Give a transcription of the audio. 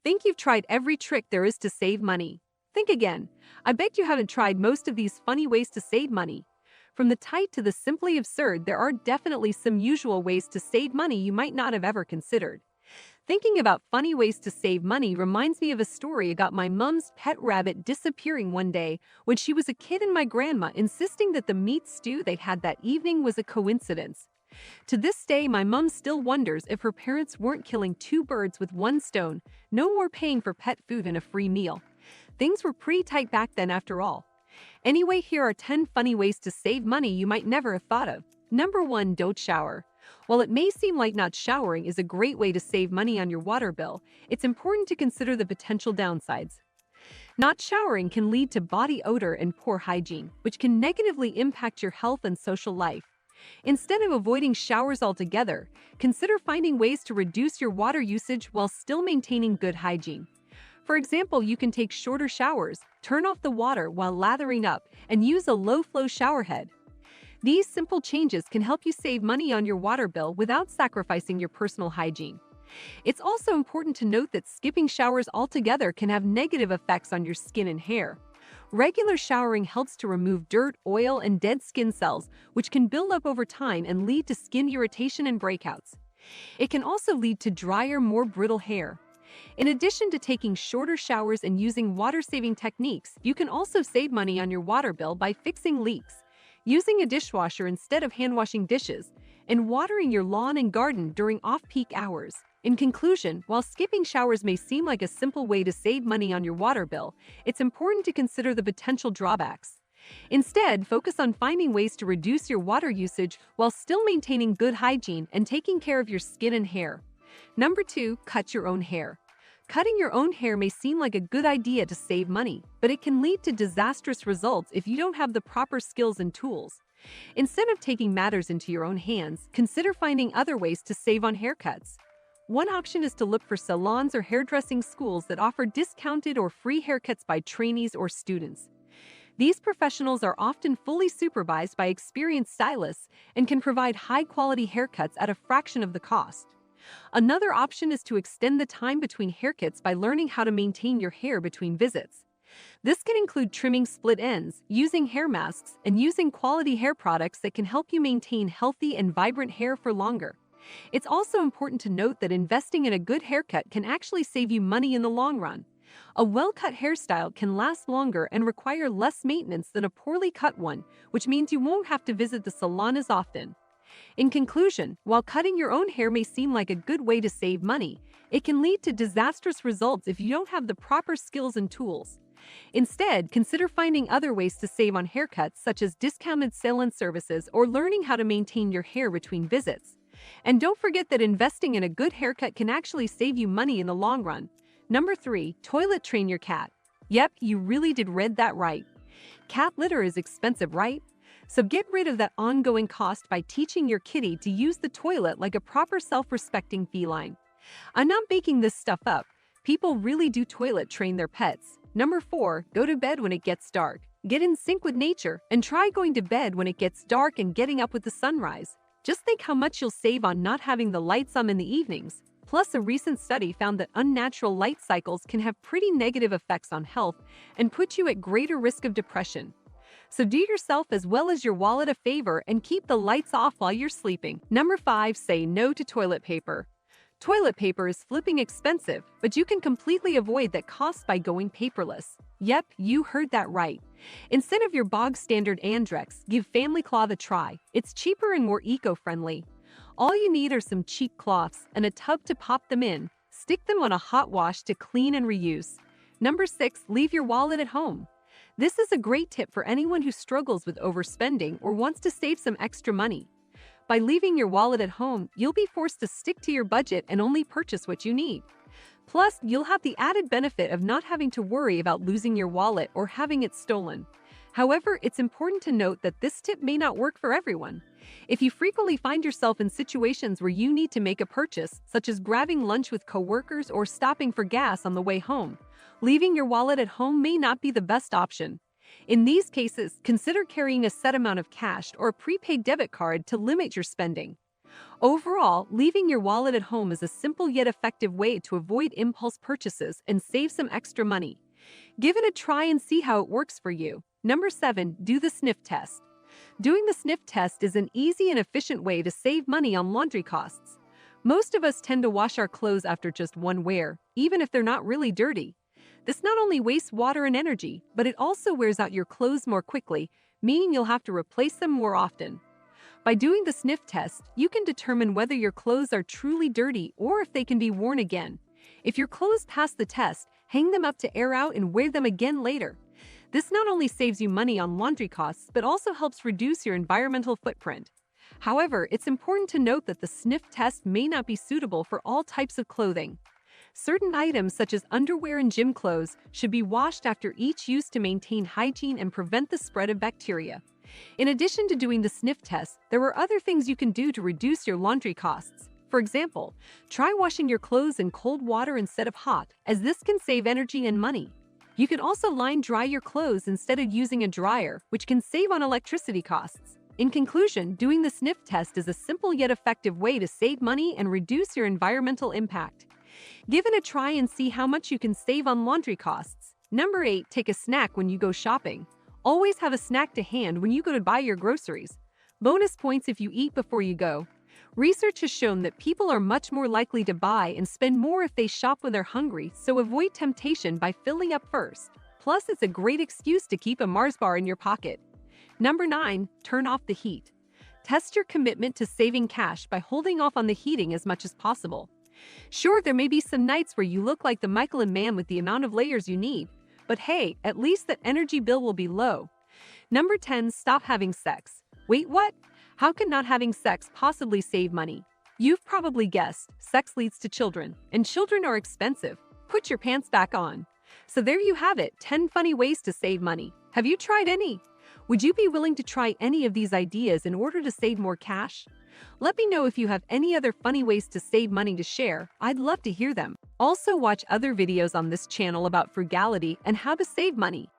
Think you've tried every trick there is to save money? Think again. I bet you haven't tried most of these funny ways to save money. From the tight to the simply absurd, there are definitely some usual ways to save money you might not have ever considered. Thinking about funny ways to save money reminds me of a story about my mom's pet rabbit disappearing one day when she was a kid and my grandma insisting that the meat stew they had that evening was a coincidence. To this day, my mom still wonders if her parents weren't killing two birds with one stone, no more paying for pet food and a free meal. Things were pretty tight back then after all. Anyway, here are 10 funny ways to save money you might never have thought of. Number 1. Don't shower. While it may seem like not showering is a great way to save money on your water bill, it's important to consider the potential downsides. Not showering can lead to body odor and poor hygiene, which can negatively impact your health and social life. Instead of avoiding showers altogether, consider finding ways to reduce your water usage while still maintaining good hygiene. For example, you can take shorter showers, turn off the water while lathering up, and use a low-flow shower head. These simple changes can help you save money on your water bill without sacrificing your personal hygiene. It's also important to note that skipping showers altogether can have negative effects on your skin and hair. Regular showering helps to remove dirt, oil, and dead skin cells, which can build up over time and lead to skin irritation and breakouts. It can also lead to drier, more brittle hair. In addition to taking shorter showers and using water-saving techniques, you can also save money on your water bill by fixing leaks, using a dishwasher instead of hand-washing dishes, and watering your lawn and garden during off-peak hours. In conclusion, while skipping showers may seem like a simple way to save money on your water bill, it's important to consider the potential drawbacks. Instead, focus on finding ways to reduce your water usage while still maintaining good hygiene and taking care of your skin and hair. Number 2. Cut your own hair. Cutting your own hair may seem like a good idea to save money, but it can lead to disastrous results if you don't have the proper skills and tools. Instead of taking matters into your own hands, consider finding other ways to save on haircuts. One option is to look for salons or hairdressing schools that offer discounted or free haircuts by trainees or students. These professionals are often fully supervised by experienced stylists and can provide high-quality haircuts at a fraction of the cost. Another option is to extend the time between haircuts by learning how to maintain your hair between visits. This can include trimming split ends, using hair masks, and using quality hair products that can help you maintain healthy and vibrant hair for longer. It's also important to note that investing in a good haircut can actually save you money in the long run. A well-cut hairstyle can last longer and require less maintenance than a poorly cut one, which means you won't have to visit the salon as often. In conclusion, while cutting your own hair may seem like a good way to save money, it can lead to disastrous results if you don't have the proper skills and tools. Instead, consider finding other ways to save on haircuts, such as discounted salon services or learning how to maintain your hair between visits. And don't forget that investing in a good haircut can actually save you money in the long run. Number 3. Toilet train your cat. Yep, you really did read that right. Cat litter is expensive, right? So get rid of that ongoing cost by teaching your kitty to use the toilet like a proper self-respecting feline. I'm not making this stuff up. People really do toilet train their pets. Number 4. Go to bed when it gets dark. Get in sync with nature and try going to bed when it gets dark and getting up with the sunrise. Just think how much you'll save on not having the lights on in the evenings. Plus, a recent study found that unnatural light cycles can have pretty negative effects on health and put you at greater risk of depression. So do yourself as well as your wallet a favor and keep the lights off while you're sleeping. Number 5. Say no to toilet paper. Toilet paper is flipping expensive, but you can completely avoid that cost by going paperless. Yep, you heard that right. Instead of your bog standard Andrex, give Family Cloth a try. It's cheaper and more eco-friendly. All you need are some cheap cloths and a tub to pop them in. Stick them on a hot wash to clean and reuse. Number 6. Leave your wallet at home. This is a great tip for anyone who struggles with overspending or wants to save some extra money. By leaving your wallet at home, you'll be forced to stick to your budget and only purchase what you need. Plus, you'll have the added benefit of not having to worry about losing your wallet or having it stolen. However, it's important to note that this tip may not work for everyone. If you frequently find yourself in situations where you need to make a purchase, such as grabbing lunch with coworkers or stopping for gas on the way home, leaving your wallet at home may not be the best option. In these cases, consider carrying a set amount of cash or a prepaid debit card to limit your spending. Overall, leaving your wallet at home is a simple yet effective way to avoid impulse purchases and save some extra money. Give it a try and see how it works for you. Number 7. Do the sniff test. Doing the sniff test is an easy and efficient way to save money on laundry costs. Most of us tend to wash our clothes after just one wear, even if they're not really dirty. This not only wastes water and energy, but it also wears out your clothes more quickly, meaning you'll have to replace them more often. By doing the sniff test, you can determine whether your clothes are truly dirty or if they can be worn again. If your clothes pass the test, hang them up to air out and wear them again later. This not only saves you money on laundry costs, but also helps reduce your environmental footprint. However, it's important to note that the sniff test may not be suitable for all types of clothing. Certain items such as underwear and gym clothes should be washed after each use to maintain hygiene and prevent the spread of bacteria. In addition to doing the sniff test, there are other things you can do to reduce your laundry costs. For example, try washing your clothes in cold water instead of hot, as this can save energy and money. You can also line dry your clothes instead of using a dryer, which can save on electricity costs. In conclusion, doing the sniff test is a simple yet effective way to save money and reduce your environmental impact. Give it a try and see how much you can save on laundry costs. Number 8. Take a snack when you go shopping. Always have a snack to hand when you go to buy your groceries. Bonus points if you eat before you go. Research has shown that people are much more likely to buy and spend more if they shop when they're hungry, so avoid temptation by filling up first. Plus, it's a great excuse to keep a Mars bar in your pocket. Number 9. Turn off the heat. Test your commitment to saving cash by holding off on the heating as much as possible. Sure, there may be some nights where you look like the Michelin Man with the amount of layers you need, but hey, at least that energy bill will be low. Number 10. Stop having sex. Wait, what? How can not having sex possibly save money? You've probably guessed, sex leads to children, and children are expensive. Put your pants back on. So there you have it, 10 funny ways to save money. Have you tried any? Would you be willing to try any of these ideas in order to save more cash? Let me know if you have any other funny ways to save money to share. I'd love to hear them. Also, watch other videos on this channel about frugality and how to save money.